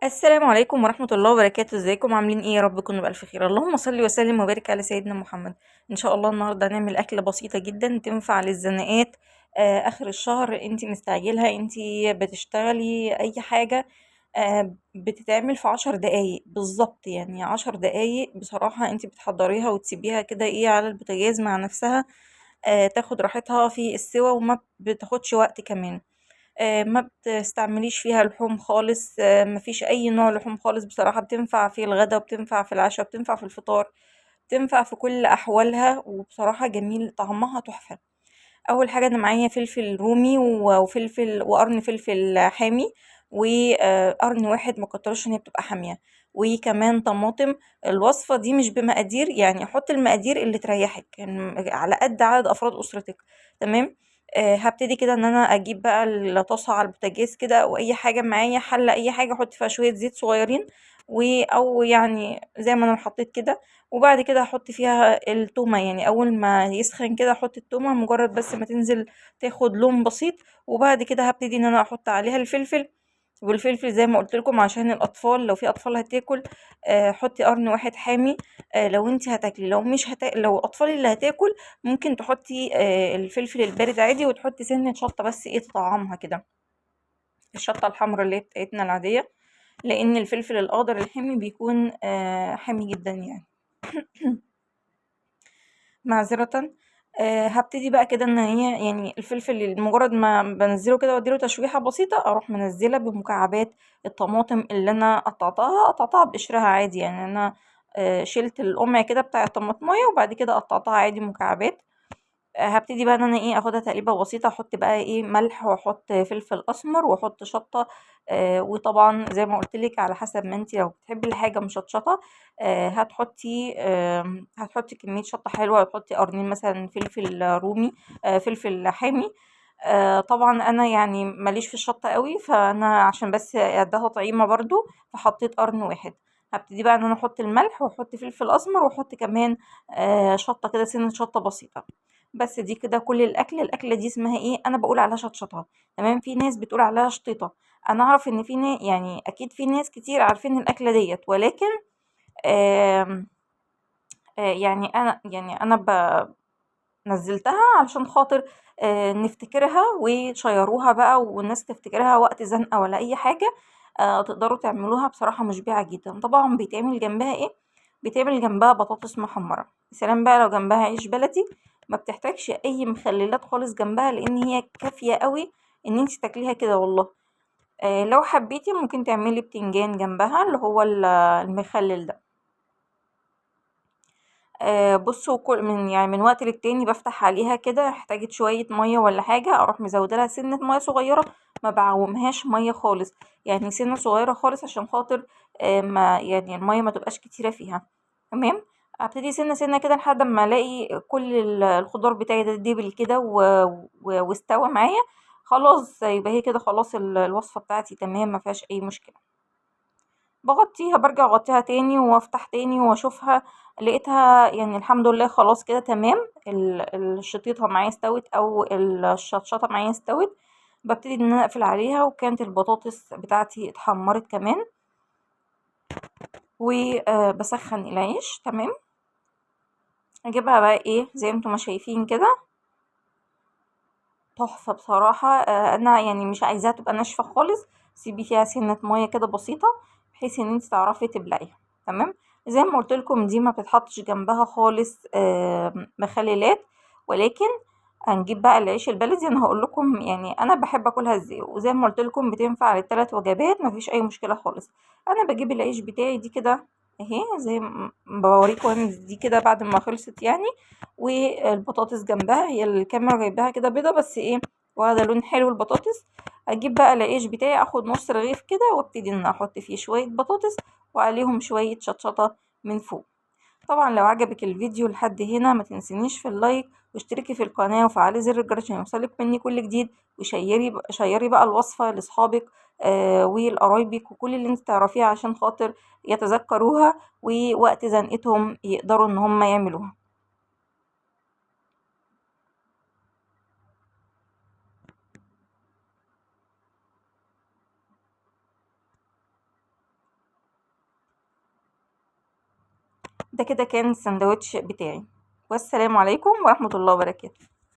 السلام عليكم ورحمة الله وبركاته، ازيكم عاملين ايه؟ يا رب تكونوا بألف خير. اللهم صل وسلم وبارك على سيدنا محمد. ان شاء الله النهارده هنعمل أكلة بسيطة جدا تنفع للزنقات. آخر الشهر انتي مستعجلها، انتي بتشتغلي اي حاجة. بتتعمل في 10 دقايق بالظبط، يعني 10 دقايق بصراحة. انتي بتحضريها وتسيبيها كده ايه على البوتاجاز مع نفسها. تاخد راحتها في السوا وما بتاخدش وقت كمان. ما بتستعمليش فيها لحوم خالص، مفيش أي نوع لحوم خالص بصراحة. بتنفع في الغدا وبتنفع في العشاء وبتنفع في الفطار، بتنفع في كل أحوالها، وبصراحة جميل طعمها تحفة. أول حاجة أنا معايا فلفل رومي وفلفل وقرن فلفل حامي، وقرن واحد مكترش عشان هي بتبقى حامية، وكمان طماطم. الوصفة دي مش بمقادير، يعني حط المقادير اللي تريحك يعني على قد عدد أفراد أسرتك. تمام. هبتدي كده ان انا اجيب بقى الطاسة على البوتاجاز كده، او اي حاجة معايا، حلة اي حاجة، احط فيها شوية زيت صغيرين، او يعني زي ما انا حطيت كده. وبعد كده هحط فيها التومة، يعني اول ما يسخن كده احط التومة مجرد بس ما تنزل تاخد لون بسيط. وبعد كده هبتدي ان انا احط عليها الفلفل. والفلفل زي ما قلت لكم عشان الاطفال، لو في اطفال هتاكل حطي قرن واحد حامي. لو انت هتاكلي، لو مش لو اطفال اللي هتاكل ممكن تحطي الفلفل البارد عادي، وتحطي سنة شطة بس ايه تطعمها كده، الشطة الحمراء اللي هي بتاعتنا العادية، لان الفلفل الاخضر الحامي بيكون حامي جدا يعني. معذرة. هبتدي بقى كده ان هي يعني الفلفل مجرد ما بنزله كده واديله تشويحة بسيطة، اروح منزلة بمكعبات الطماطم اللي انا قطعتها بقشرها عادي. يعني انا شلت القمع كده بتاع الطماطمايه، وبعد كده قطعتها عادي مكعبات. هابتدي بقى ان انا ايه اخدها تقليبه بسيطه، احط بقى ايه ملح، واحط فلفل اسمر، واحط شطه. وطبعا زي ما قلت لك على حسب ما انت لو بتحبي الحاجه مشطشطه هتحطي كميه شطه حلوه، وتحطي قرنين مثلا فلفل رومي، فلفل حامي. طبعا انا يعني ماليش في الشطه قوي، فانا عشان بس اديها طعيمه برضو فحطيت قرن واحد. هبتدي بقى ان انا احط الملح، واحط فلفل اسمر، واحط كمان شطه كده، سنه شطه بسيطه. بس دي كده كل الأكلة دي اسمها إيه؟ أنا باقول عليها شطشطة. تمام. في ناس بتقول عليها شطيطة. أنا أعرف إن في يعني أكيد في ناس كتير عارفين الأكلة ديّة، ولكن آمم يعني أنا نزّلتها علشان خاطر نفتكرها وشيّروها بقى، والناس تفتكرها وقت زنقة والّا أي حاجة. تقدروا تعملوها بصراحة مشبعة جدًا. طبعًا بيتعمل جنبها إيه، بيتعمل جنبها بطاطس محمرة. يا سلام بقى لو جنبها عيش بلدي، ما بتحتاجش أي مخلّلات خالص جنبها، لإن هي كافية أوي إن أنتِ تاكليها كده والله. لو حبيتِ ممكن تعملي بتنجان جنبها، اللي هو المخلل ده. بُصّوا يعني من وقت للتاني بافتح عليها كده، احتاجت شوية مَيّة والّا حاجة، أروح مزوّدة لها سِنّة مَيّة صغيّرة، ما باعومهاش مَيّة خالص، يعني سِنّة صغيّرة خالص عشان خاطر ما يعني المَيّة ما تبقاش كتيرة فيها. تمام. أبتدي سِنّة، سِنّة كده لحد أمّا ألاقي كل الخضار بتاعي ده دِبِل كده واستوى معايا. خلاص يبقى هي كده خلاص الوصفة بتاعتي تمام، ما فيهاش أي مشكلة. باغطّيها، بارجع أغطّيها تاني وأفتح تاني وأشوفها، لقيتها يعني الحمد لله خلاص كده تمام. الشطيطة معايا استوت، أو الشطشطة معايا استوت. بابتدي إن أنا أقفل عليها، وكانت البطاطس بتاعتي اتحمّرت كمان. باسخّن العيش. تمام. أجيبها بقى إيه زي ما أنتم ما شايفين كده، تحفة بصراحة. أنا يعني مش عايزاها تبقى ناشفة خالص، سيبي فيها سِنّة مَيّة كده بسيطة، بحيث إن أنتِ تعرفي تبلعيها. تمام. زي ما قُلت لكم دي ما بتتحطش جنبها خالص مخلّلات، ولكن هنجيب بقى العيش البلدي. أنا هاقول لكم يعني أنا باحب آكلها إزاي، وزي ما قُلت لكم بتنفع لل3 وجبات، ما فيش أي مشكلة خالص. أنا باجيب العيش بتاعي دي كده أهي، زي باوريكم أنا دي كده بعد ما خلصت يعني، والبطاطس جنبها، هي الكاميرا جايباها كده بيضة بس ايه، واخدة لون حلو البطاطس. اجيب بقى العيش بتاعي، اخد نص رغيف كده، وابتدي ان احط فيه شوية بطاطس، وعليهم شوية شطشطة من فوق. طبعا لو عجبك الفيديو لحد هنا ما تنسينيش في اللايك، واشتركي في القناة، وفعلي زر الجرس عشان يوصلك مني كل جديد. شيري بقى الوصفة لاصحابك ولقرايبك وكل اللي انت تعرفيه، عشان خاطر يتذكروها، ووقت زنقتهم يقدروا ان هم يعملوها. ده كده كان الساندوتش بتاعي، والسلام عليكم ورحمة الله وبركاته.